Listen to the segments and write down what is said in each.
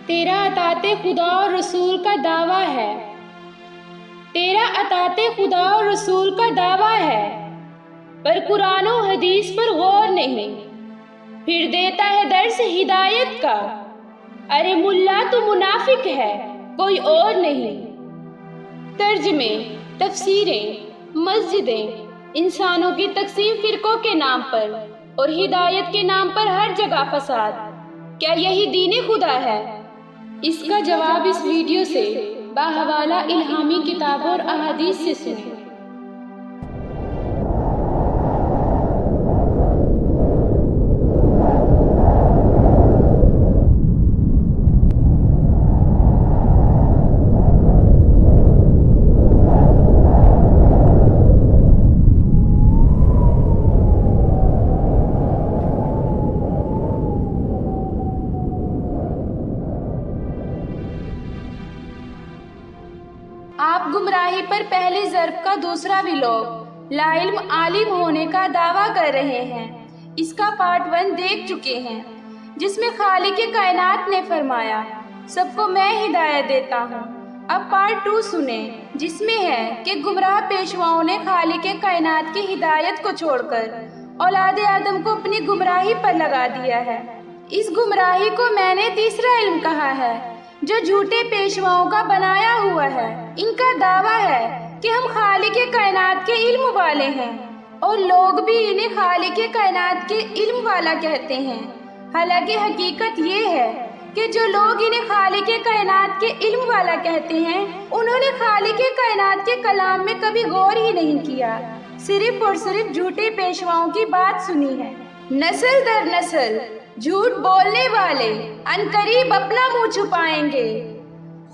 تیرا اطاعت خدا اور رسول کا دعویٰ ہے، تیرا اطاعت خدا اور رسول کا دعویٰ ہے، پر قرآن و حدیث پر غور نہیں، پھر دیتا ہے درس ہدایت کا۔ ارے ملا تو منافق ہے، کوئی اور نہیں۔ ترجمے، تفسیریں، مسجدیں، انسانوں کی تقسیم فرقوں کے نام پر اور ہدایت کے نام پر ہر جگہ فساد، کیا یہی دین خدا ہے؟ اس کا جواب اس ویڈیو سے باحوالہ الہامی کتابوں اور احادیث سے سنیں۔ آپ گمراہی پر پہلے ضرب کا دوسرا ویلاگ لا علم عالم ہونے کا دعویٰ کر رہے ہیں۔ اس کا پارٹ 1 دیکھ چکے ہیں، جس میں خالق کائنات نے فرمایا سب کو میں ہدایت دیتا ہوں۔ اب پارٹ 2 سنیں، جس میں ہے کہ گمراہ پیشواؤں نے خالق کائنات کی ہدایت کو چھوڑ کر اولاد آدم کو اپنی گمراہی پر لگا دیا ہے۔ اس گمراہی کو میں نے تیسرا علم کہا ہے، جو جھوٹے پیشواؤں کا بنایا ہوا ہے۔ ان کا دعویٰ ہے کہ ہم خالق کائنات کے علم والے ہیں، اور لوگ بھی انہیں خالق کائنات کے علم والا کہتے ہیں۔ حالانکہ حقیقت یہ ہے کہ جو لوگ انہیں خالق کائنات کے علم والا کہتے ہیں، انہوں نے خالق کائنات کے کلام میں کبھی غور ہی نہیں کیا، صرف اور صرف جھوٹے پیشواؤں کی بات سنی ہے۔ نسل در نسل جھوٹ بولنے والے عنقریب اپنا منہ چھپائیں گے۔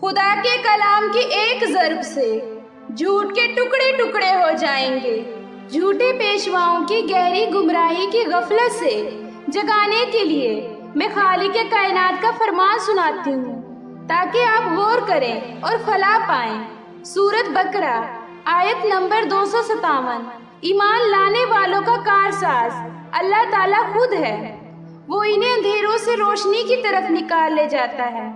خدا کے کلام کی ایک ضرب سے جھوٹ کے ٹکڑے ٹکڑے ہو جائیں گے۔ جھوٹے پیشواؤں کی گہری گمراہی کی غفلت سے جگانے کے لیے میں خالق کائنات کا فرمان سناتی ہوں، تاکہ آپ غور کریں اور فلاح پائیں۔ سورۃ بقرہ آیت نمبر 257۔ ایمان لانے والوں کا کارساز اللہ تعالیٰ خود ہے، وہ انہیں اندھیروں سے روشنی کی طرف نکال لے جاتا ہے،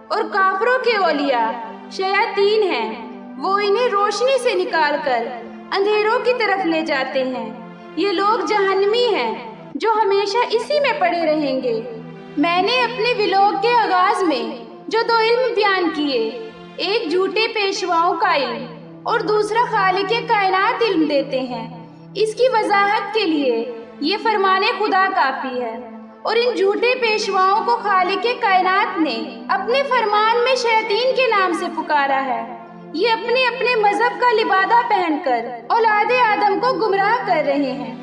اور کافروں کے اولیاء شیاطین ہیں، وہ انہیں روشنی سے نکال کر اندھیروں کی طرف لے جاتے ہیں۔ یہ لوگ جہنمی ہیں جو ہمیشہ اسی میں پڑے رہیں گے۔ میں نے اپنے ویلاگ کے آغاز میں جو 2 علم بیان کیے، ایک جھوٹے پیشواؤں کا علم اور دوسرا خالق کائنات علم دیتے ہیں، اس کی وضاحت کے لیے یہ فرمان خدا کافی ہے۔ اور ان جھوٹے پیشواؤں کو خالق کائنات نے اپنے فرمان میں شیاطین کے نام سے پکارا ہے۔ یہ اپنے اپنے مذہب کا لبادہ پہن کر اولاد آدم کو گمراہ کر رہے ہیں،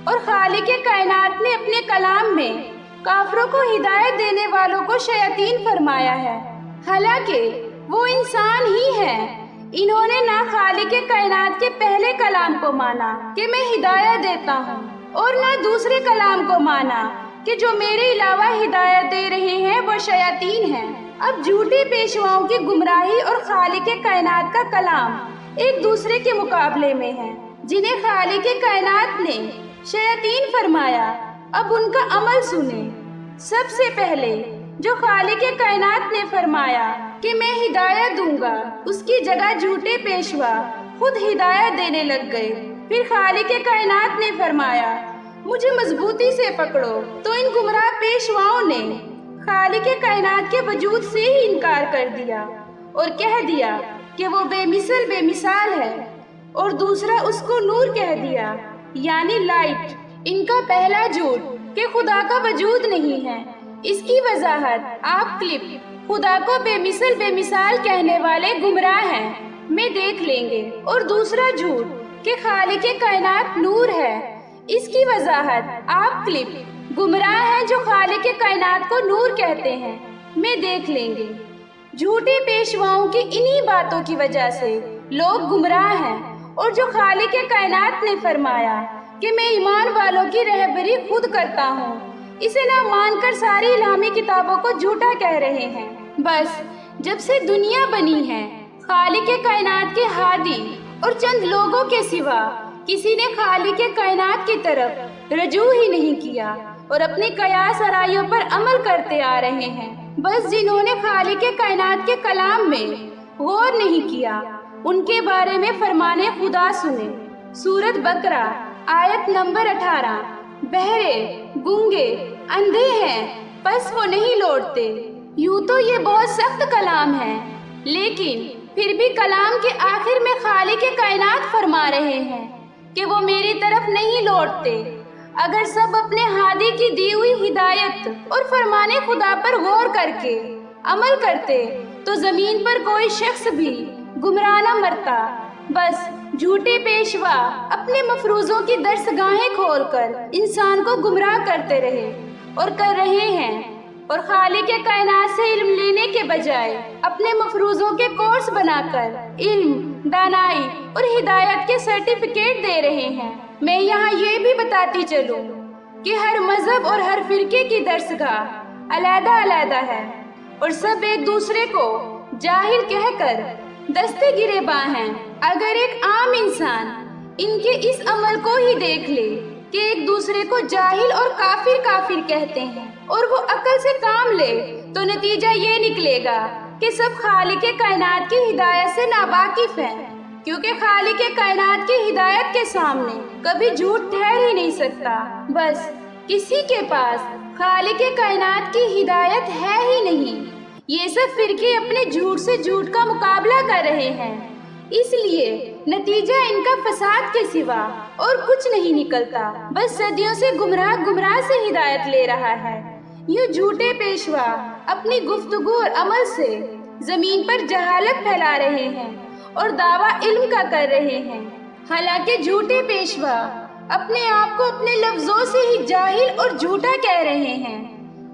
اور خالق کائنات نے اپنے کلام میں کافروں کو ہدایت دینے والوں کو شیاطین فرمایا ہے، حالانکہ وہ انسان ہی ہیں۔ انہوں نے نہ خالق کائنات کے پہلے کلام کو مانا کہ میں ہدایت دیتا ہوں، اور نہ دوسرے کلام کو مانا کہ جو میرے علاوہ ہدایت دے رہے ہیں وہ شیاطین ہیں۔ اب جھوٹے پیشواؤں کی گمراہی اور خالق کائنات کا کلام ایک دوسرے کے مقابلے میں ہیں، جنہیں خالق کائنات نے شیاطین فرمایا۔ اب ان کا عمل سنیں۔ سب سے پہلے جو خالق کائنات نے فرمایا کہ میں ہدایت دوں گا، اس کی جگہ جھوٹے پیشوا خود ہدایت دینے لگ گئے۔ پھر خالق کائنات نے فرمایا مجھے مضبوطی سے پکڑو، تو ان گمراہ پیشواؤں نے خالق کائنات کے وجود سے ہی انکار کر دیا اور کہہ دیا کہ وہ بے مثل بے مثال ہے، اور دوسرا اس کو نور کہہ دیا، یعنی لائٹ۔ ان کا پہلا جھوٹ کہ خدا کا وجود نہیں ہے، اس کی وضاحت آپ کلپ خدا کو بے مثل بے مثال کہنے والے گمراہ ہیں میں دیکھ لیں گے، اور دوسرا جھوٹ کہ خالق کائنات نور ہے، اس کی وضاحت آپ کلپ گمراہ ہیں جو خالق کائنات کو نور کہتے ہیں میں دیکھ لیں گے۔ جھوٹے پیشواؤں کی انہی باتوں کی وجہ سے لوگ گمراہ ہیں، اور جو خالق کائنات نے فرمایا کہ میں ایمان والوں کی رہبری خود کرتا ہوں، اسے نہ مان کر ساری الہامی کتابوں کو جھوٹا کہہ رہے ہیں۔ بس جب سے دنیا بنی ہے، خالق کائنات کے ہادی اور چند لوگوں کے سوا کسی نے خالق کائنات کی طرف رجوع ہی نہیں کیا، اور اپنی قیاس آرائیوں پر عمل کرتے آ رہے ہیں۔ بس جنہوں نے خالق کائنات کے کلام میں غور نہیں کیا ان کے بارے میں فرمان خدا سنے۔ سورۃ بقرہ آیت نمبر 18۔ بہرے، گونگے، اندھے ہیں پس وہ نہیں لوٹتے۔ یوں تو یہ بہت سخت کلام ہے، لیکن پھر بھی کلام کے آخر میں خالق کائنات فرما رہے ہیں کہ وہ میری طرف نہیں لوٹتے۔ اگر سب اپنے ہادی کی دی ہوئی ہدایت اور فرمان خدا پر غور کر کے عمل کرتے تو زمین پر کوئی شخص بھی گمراہ نہ مرتا۔ بس جھوٹے پیشوا اپنے مفروضوں کی درسگاہیں کھول کر انسان کو گمراہ کرتے رہے اور کر رہے ہیں، اور خالق کائنات سے علم لینے کے بجائے اپنے مفروضوں کے کورس بنا کر علم، دانائی اور ہدایت کے سرٹیفکیٹ دے رہے ہیں۔ میں یہاں یہ بھی بتاتی چلوں کہ ہر مذہب اور ہر فرقے کی درسگاہ علیحدہ علیحدہ ہے، اور سب ایک دوسرے کو جاہل کہہ کر دستے گریباں ہیں۔ اگر ایک عام انسان ان کے اس عمل کو ہی دیکھ لے کہ ایک دوسرے کو جاہل اور کافر کہتے ہیں اور وہ عقل سے کام لے تو نتیجہ یہ نکلے گا کہ سب خالق کائنات کی ہدایت سے ناواقف ہیں، کیونکہ خالق کائنات کی ہدایت کے سامنے کبھی جھوٹ ٹھہر ہی نہیں سکتا۔ بس کسی کے پاس خالق کائنات کی ہدایت ہے ہی نہیں۔ یہ سب فرقے اپنے جھوٹ سے جھوٹ کا مقابلہ کر رہے ہیں، اس لیے نتیجہ ان کا فساد کے سوا اور کچھ نہیں نکلتا۔ بس صدیوں سے گمراہ سے ہدایت لے رہا ہے۔ یوں جھوٹے پیشوا اپنی گفتگو اور عمل سے زمین پر جہالت پھیلا رہے ہیں اور دعویٰ علم کا کر رہے ہیں، حالانکہ جھوٹے پیشوا اپنے آپ کو اپنے لفظوں سے ہی جاہل اور جھوٹا کہہ رہے ہیں،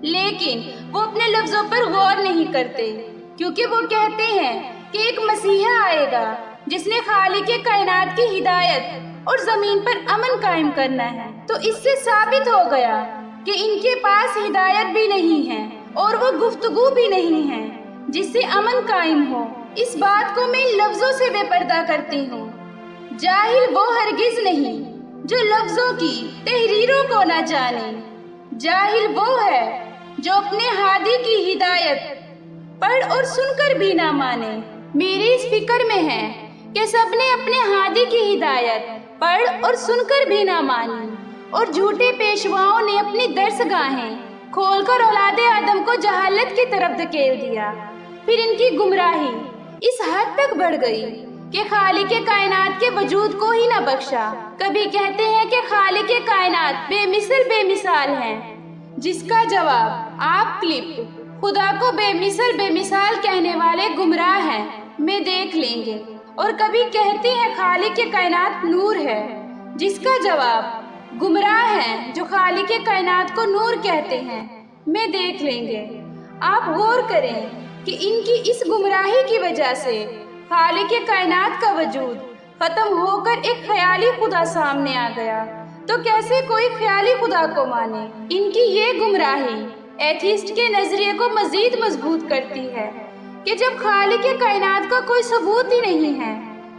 لیکن وہ اپنے لفظوں پر غور نہیں کرتے، کیونکہ وہ کہتے ہیں کہ ایک مسیحا آئے گا جس نے خالق کائنات کی ہدایت اور زمین پر امن قائم کرنا ہے۔ تو اس سے ثابت ہو گیا کہ ان کے پاس ہدایت بھی نہیں ہے اور وہ گفتگو بھی نہیں ہے جس سے امن قائم ہو۔ اس بات کو میں لفظوں سے بے پردہ کرتی ہوں۔ جاہل وہ ہرگز نہیں جو لفظوں کی تحریروں کو نہ جانے، جاہل وہ ہے جو اپنے ہادی کی ہدایت پڑھ اور سن کر بھی نہ مانے۔ میری اس فکر میں ہے کہ سب نے اپنے ہادی کی ہدایت پڑھ اور سن کر بھی نہ مانی، اور جھوٹے پیشواؤں نے اپنی درسگاہیں کھول کر اولاد آدم کو جہالت کی طرف دھکیل دیا۔ پھر ان کی گمراہی اس حد تک بڑھ گئی کہ خالق کائنات کے وجود کو ہی نہ بخشا۔ کبھی کہتے ہیں کہ خالق کائنات بے مثال ہیں، جس کا جواب آپ کلپ خدا کو بے مثال کہنے والے گمراہ ہیں میں دیکھ لیں گے۔ اور کبھی کہتے ہیں خالق کائنات نور ہے، جس کا جواب گمراہ ہیں جو خالق کائنات کو نور کہتے ہیں میں دیکھ لیں گے۔ آپ غور کریں کہ ان کی اس گمراہی کی وجہ سے خالق کائنات کا وجود ختم ہو کر ایک خیالی خدا سامنے آ گیا، تو کیسے کوئی خیالی خدا کو مانے؟ ان کی یہ گمراہی ایتھیسٹ کے نظریے کو مزید مضبوط کرتی ہے کہ جب خالق کائنات کا کوئی ثبوت ہی نہیں ہے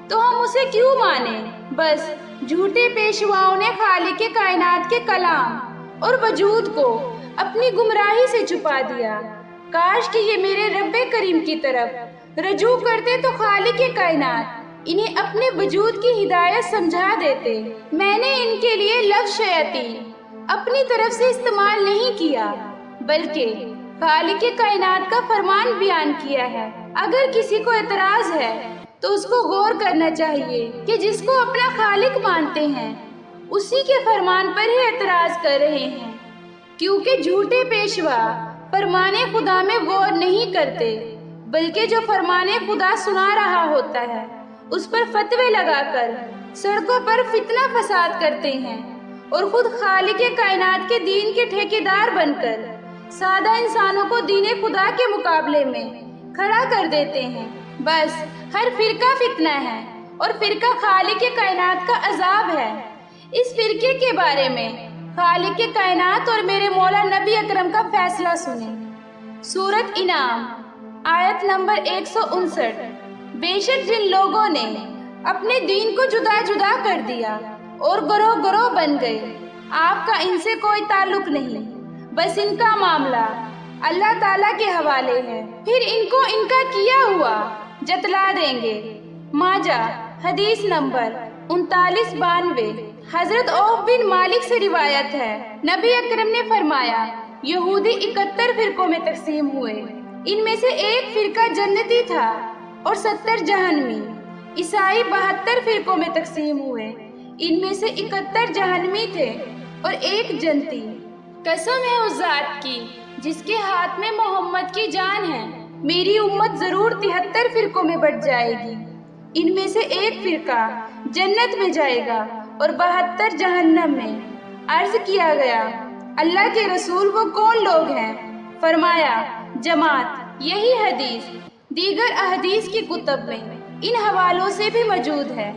تو ہم اسے کیوں مانیں؟ بس جھوٹے پیشواؤں نے خالق کائنات کے کلام اور وجود کو اپنی گمراہی سے چھپا دیا۔ کاش کہ یہ میرے رب کریم کی طرف رجوع کرتے تو خالق کائنات انہیں اپنے وجود کی ہدایت سمجھا دیتے۔ میں نے ان کے لیے لفظ شیاطین اپنی طرف سے استعمال نہیں کیا، بلکہ خالق کائنات کا فرمان بیان کیا ہے۔ اگر کسی کو اعتراض ہے تو اس کو غور کرنا چاہیے کہ جس کو اپنا خالق مانتے ہیں اسی کے فرمان پر ہی اعتراض کر رہے ہیں، کیونکہ جھوٹے پیشوا فرمان خدا میں غور نہیں کرتے، بلکہ جو فرمان خدا سنا رہا ہوتا ہے اس پر فتوے لگا کر سڑکوں پر فتنہ فساد کرتے ہیں، اور خود خالق کائنات کے دین کے ٹھیکیدار بن کر سادہ انسانوں کو دین خدا کے مقابلے میں کھڑا کر دیتے ہیں۔ بس ہر فرقہ فتنہ ہے اور فرقہ خالق کائنات کا عذاب ہے۔ اس فرقے کے بارے میں خالق کائنات اور میرے مولا نبی اکرم کا فیصلہ سنیں۔ سورۃ انعام آیت نمبر 159۔ بے شک جن لوگوں نے اپنے دین کو جدا جدا کر دیا اور گروہ گروہ بن گئے، آپ کا ان سے کوئی تعلق نہیں، بس ان کا معاملہ اللہ تعالیٰ کے حوالے ہے، پھر ان کو ان کا کیا ہوا جتلا دیں گے۔ ماجہ حدیث نمبر 3992۔ حضرت عوف بن مالک سے روایت ہے، نبی اکرم نے فرمایا یہودی 71 فرقوں میں تقسیم ہوئے، ان میں سے ایک فرقہ جنتی تھا اور 70 جہنمی۔ عیسائی 72 فرقوں میں تقسیم ہوئے، ان میں سے 71 جہنمی تھے اور ایک جنتی۔ قسم ہے اس ذات کی جس کے ہاتھ میں محمد کی جان ہے، میری امت ضرور 73 فرقوں میں بٹ جائے گی، ان میں سے ایک فرقہ جنت میں جائے گا اور 72 جہنم میں۔ عرض کیا گیا اللہ کے رسول وہ کون لوگ ہیں؟ فرمایا جماعت۔ یہی حدیث دیگر احادیث کی کتب میں ان حوالوں سے بھی موجود ہے۔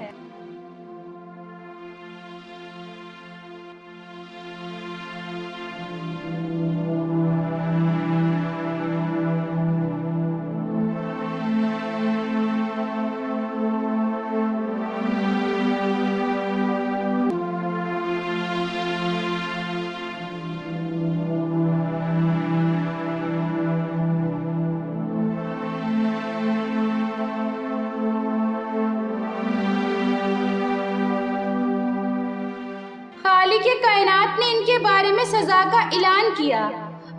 خالق کائنات نے ان کے بارے میں سزا کا اعلان کیا،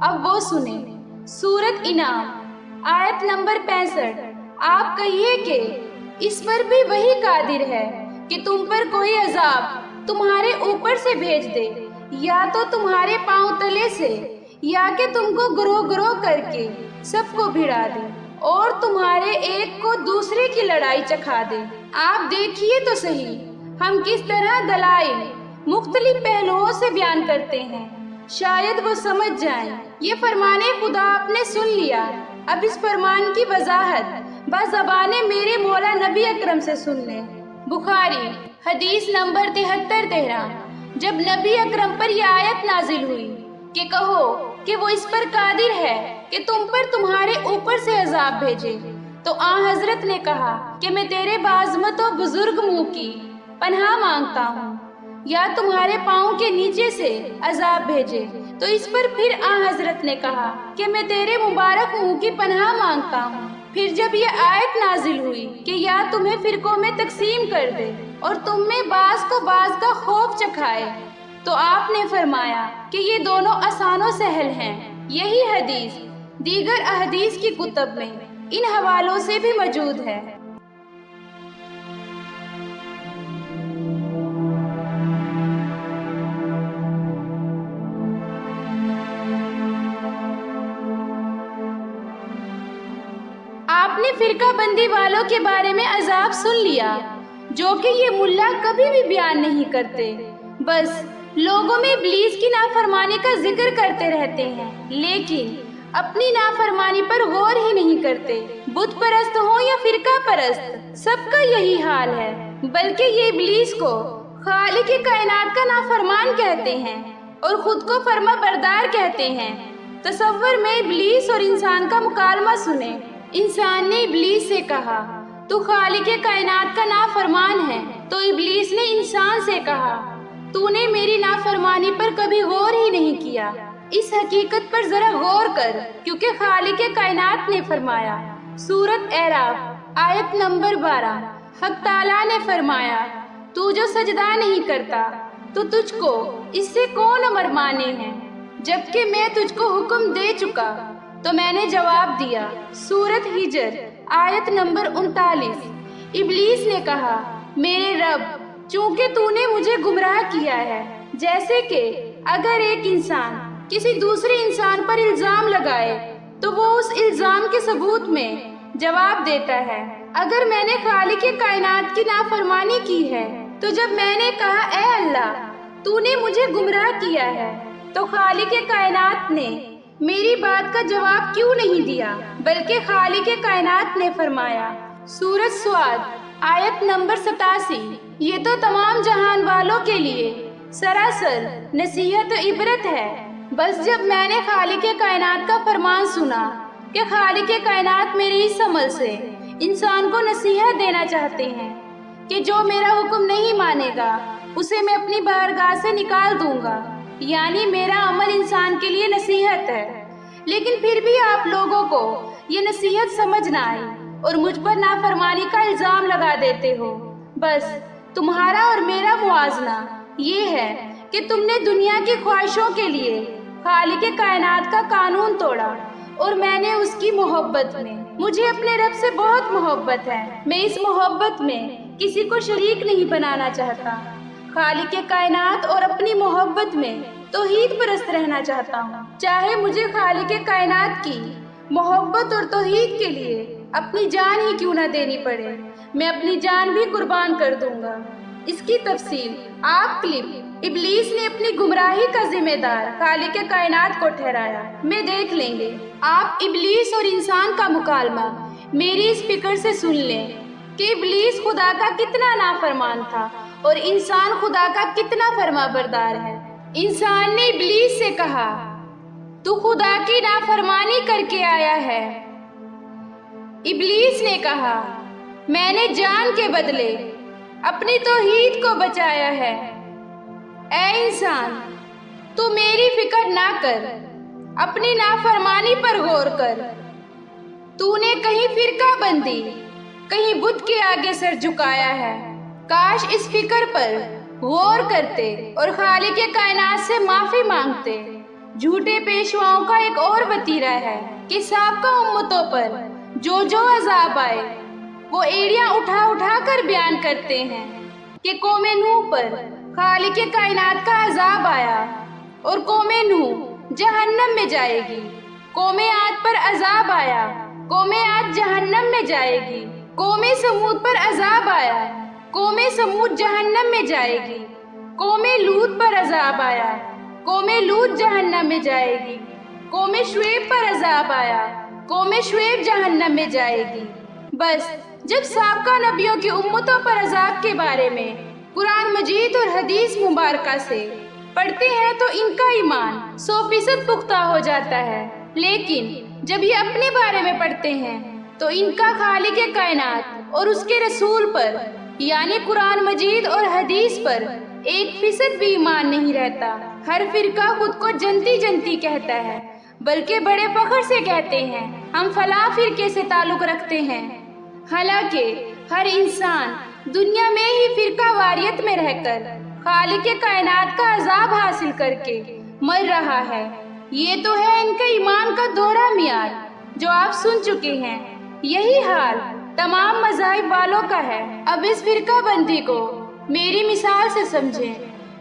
اب وہ سنیں۔ سورۃ انعام آیت نمبر 65۔ آپ کہیے کہ اس پر بھی وہی قادر ہے کہ تم پر کوئی عذاب تمہارے اوپر سے بھیج دے، یا تو تمہارے پاؤں تلے سے، یا کہ تم کو گروہ گروہ کر کے سب کو بھڑا دے اور تمہارے ایک کو دوسرے کی لڑائی چکھا دے۔ آپ دیکھیے تو صحیح ہم کس طرح دلائل مختلف پہلوؤں سے بیان کرتے ہیں، شاید وہ سمجھ جائیں۔ یہ فرمان خدا آپ نے سن لیا، اب اس فرمان کی وضاحت بزبان میرے مولا نبی اکرم سے سن لیں۔ بخاری حدیث نمبر 73۔ جب نبی اکرم پر یہ آیت نازل ہوئی کہ کہو کہ وہ اس پر قادر ہے کہ تم پر تمہارے اوپر سے عذاب بھیجے، تو آن حضرت نے کہا کہ میں تیرے بعظمت و بزرگ منہ کی پناہ مانگتا ہوں، یا تمہارے پاؤں کے نیچے سے عذاب بھیجے، تو اس پر پھر آن حضرت نے کہا کہ میں تیرے مبارک منہ کی پناہ مانگتا ہوں۔ پھر جب یہ آیت نازل ہوئی کہ یا تمہیں فرقوں میں تقسیم کر دے اور تم میں بعض کو بعض کا خوف چکھائے، تو آپ نے فرمایا کہ یہ دونوں آسان و سہل ہیں۔ یہی حدیث دیگر احادیث کی کتب میں ان حوالوں سے بھی موجود ہے۔ آپ نے فرقہ بندی والوں کے بارے میں عذاب سن لیا، جو کہ یہ ملا کبھی بھی بیان نہیں کرتے، بس لوگوں میں ابلیس کی نافرمانی کا ذکر کرتے رہتے ہیں، لیکن اپنی نافرمانی پر غور ہی نہیں کرتے۔ بت پرست ہو یا فرقہ پرست، سب کا یہی حال ہے، بلکہ یہ ابلیس کو خالق کائنات کا نافرمان کہتے ہیں اور خود کو فرما بردار کہتے ہیں۔ تصور میں ابلیس اور انسان کا مکالمہ سنیں۔ انسان نے ابلیس سے کہا تو خالق کائنات کا نافرمان ہے، تو ابلیس نے انسان سے کہا تو نے میری نافرمانی پر کبھی غور ہی نہیں کیا۔ اس حقیقت پر ذرا غور کر، کیونکہ خالق کائنات نے فرمایا۔ سورۃ اعراف آیت نمبر 12۔ حق تعالیٰ نے فرمایا تو جو سجدہ نہیں کرتا تو تجھ کو اس سے کون امر مانے ہیں، جبکہ میں تجھ کو حکم دے چکا۔ تو میں نے جواب دیا۔ سورۃ ہجر آیت نمبر 39۔ ابلیس نے کہا میرے رب، چونکہ تو نے مجھے گمراہ کیا ہے، جیسے کہ اگر ایک انسان کسی دوسرے انسان پر الزام لگائے تو وہ اس الزام کے ثبوت میں جواب دیتا ہے۔ اگر میں نے خالق کائنات کی نافرمانی کی ہے تو جب میں نے کہا اے اللہ تو نے مجھے گمراہ کیا ہے، تو خالق کائنات نے میری بات کا جواب کیوں نہیں دیا، بلکہ خالق کائنات نے فرمایا۔ سورۃ سعد آیت نمبر 87۔ یہ تو تمام جہان والوں کے لیے سراسر نصیحت و عبرت ہے۔ بس جب میں نے خالق کائنات کا فرمان سنا کہ خالق کائنات میرے اس عمل سے انسان کو نصیحت دینا چاہتے ہیں کہ جو میرا حکم نہیں مانے گا اسے میں اپنی بارگاہ سے نکال دوں گا، یعنی میرا عمل انسان کے لیے نصیحت ہے، لیکن پھر بھی آپ لوگوں کو یہ نصیحت سمجھ نہ آئی اور مجھ پر نافرمانی کا الزام لگا دیتے ہو۔ بس تمہارا اور میرا موازنہ یہ ہے کہ تم نے دنیا کی خواہشوں کے لیے خالق کائنات کا قانون توڑا اور میں نے اس کی محبت میں، مجھے اپنے رب سے بہت محبت ہے، میں اس محبت میں کسی کو شریک نہیں بنانا چاہتا۔ خالق کائنات اور اپنی محبت میں توحید پرست رہنا چاہتا ہوں، چاہے مجھے خالق کائنات کی محبت اور توحید کے لیے اپنی جان ہی کیوں نہ دینی پڑے، میں اپنی جان بھی قربان کر دوں گا۔ اس کی تفصیل آپ کلپ ابلیس نے اپنی گمراہی کا ذمہ دار خالق کائنات کو ٹھہرایا میں دیکھ لیں گے۔ آپ ابلیس اور انسان کا مکالمہ میری اس فکر سے سن لیں کہ ابلیس خدا کا کتنا نافرمان تھا اور انسان خدا کا کتنا فرما بردار ہے۔ انسان نے ابلیس سے کہا، تو خدا کی نافرمانی کر کے آیا ہے۔ ابلیس نے کہا، میں نے جان کے بدلے اپنی توحید کو بچایا ہے۔ اے انسان، تو میری فکر نہ کر، اپنی نافرمانی پر غور کر۔ تو نے کہیں فرقہ بندی، کہیں بت کے آگے سر جھکایا ہے۔ کاش اس فکر پر غور کرتے اور خالق کائنات سے معافی مانگتے۔ جھوٹے پیشواؤں کا ایک اور وتیرہ ہے کہ سابقہ امتوں پر جو عذاب آئے وہ ایڑیاں اٹھا اٹھا کر بیان کرتے ہیں کہ قوم نوح پر خالق کائنات کا عذاب آیا اور قوم نوح جہنم میں جائے گی۔ قوم عاد پر عذاب آیا، قوم عاد جہنم میں جائے گی۔ قوم سمود پر عذاب آیا، قوم سمود جہنم میں جائے گی۔ قوم لوط پر عذاب آیا، قوم لوط جہنم میں جائے گی۔ قوم شعیب پر عذاب آیا، قوم شعیب جہنم میں جائے گی۔ بس جب سابقہ نبیوں کی امتوں پر عذاب کے بارے میں قرآن مجید اور حدیث مبارکہ سے پڑھتے ہیں تو ان کا ایمان 100% پختہ ہو جاتا ہے، لیکن جب یہ اپنے بارے میں پڑھتے ہیں تو ان کا خالق کائنات اور اس کے رسول پر یعنی قرآن مجید اور حدیث پر 1% بھی ایمان نہیں رہتا۔ ہر فرقہ خود کو جنتی جنتی کہتا ہے، بلکہ بڑے فخر سے کہتے ہیں ہم فلاں فرقے سے تعلق رکھتے ہیں، حالانکہ ہر انسان دنیا میں ہی فرقہ واریت میں رہ کر خالق کائنات کا عذاب حاصل کر کے مر رہا ہے۔ یہ تو ہے ان کے ایمان کا دوہرا معیار جو آپ سن چکے ہیں۔ یہی حال تمام مذاہب والوں کا ہے۔ اب اس فرقہ بندی کو میری مثال سے سمجھیں،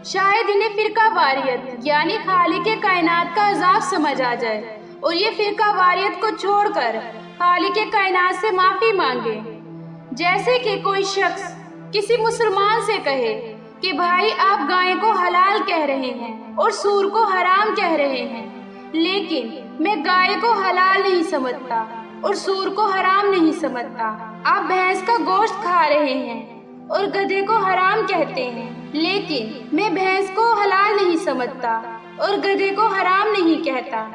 شاید انہیں فرقہ واریت یعنی خالق کائنات کا عذاب سمجھ آ جائے اور یہ فرقہ واریت کو چھوڑ کر خالق کائنات سے معافی مانگے۔ جیسے کہ کوئی شخص کسی مسلمان سے کہے کہ بھائی آپ گائے کو حلال کہہ رہے ہیں اور سور کو حرام کہہ رہے ہیں، لیکن میں گائے کو حلال نہیں سمجھتا اور سور کو حرام نہیں سمجھتا۔ آپ بھینس کا گوشت کھا رہے ہیں اور گدھے کو حرام کہتے ہیں، لیکن میں بھینس کو حلال نہیں سمجھتا اور گدھے کو حرام نہیں کہتا۔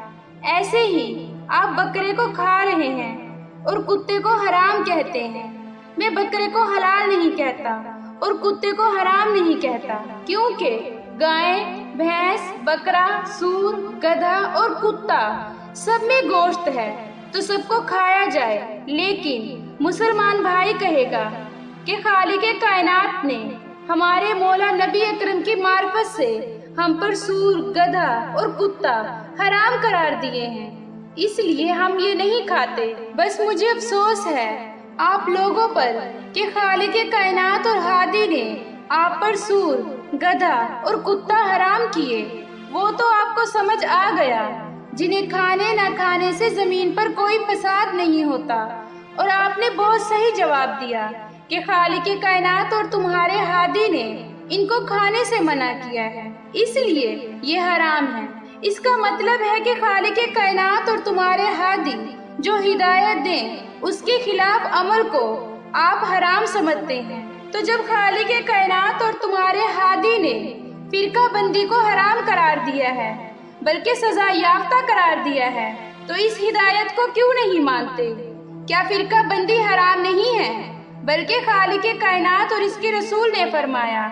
ایسے ہی آپ بکرے کو کھا رہے ہیں اور کتے کو حرام کہتے ہیں، میں بکرے کو حلال نہیں کہتا اور کتے کو حرام نہیں کہتا، کیونکہ گائے، بھینس، بکرا، سور، گدھا اور کتا سب میں گوشت ہے تو سب کو کھایا جائے۔ لیکن مسلمان بھائی کہے گا کہ خالق کائنات نے ہمارے مولا نبی اکرم کی معرفت سے ہم پر سور، گدھا اور کتا حرام قرار دیے ہیں، اس لیے ہم یہ نہیں کھاتے۔ بس مجھے افسوس ہے آپ لوگوں پر کہ خالق کائنات اور ہادی نے آپ پر سور، گدھا اور کتا حرام کیے۔ وہ تو آپ کو سمجھ آ گیا جنہیں کھانے نہ کھانے سے زمین پر کوئی فساد نہیں ہوتا، اور آپ نے بہت صحیح جواب دیا کہ خالق کائنات اور تمہارے ہادی نے ان کو کھانے سے منع کیا ہے، اس لیے یہ حرام ہے۔ اس کا مطلب ہے کہ خالق کائنات اور تمہارے ہادی جو ہدایت دیں اس کے خلاف عمل کو آپ حرام سمجھتے ہیں۔ تو جب خالق کائنات اور تمہارے ہادی نے فرقہ بندی کو حرام قرار دیا ہے بلکہ سزا یافتہ قرار دیا ہے تو اس ہدایت کو کیوں نہیں مانتے؟ کیا فرقہ بندی حرام نہیں ہے؟ بلکہ خالق کائنات اور اس کے رسول نے فرمایا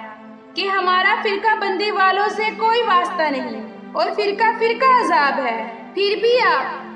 کہ ہمارا فرقہ بندی والوں سے کوئی واسطہ نہیں اور فرقہ فرقہ عذاب ہے۔ پھر بھی آپ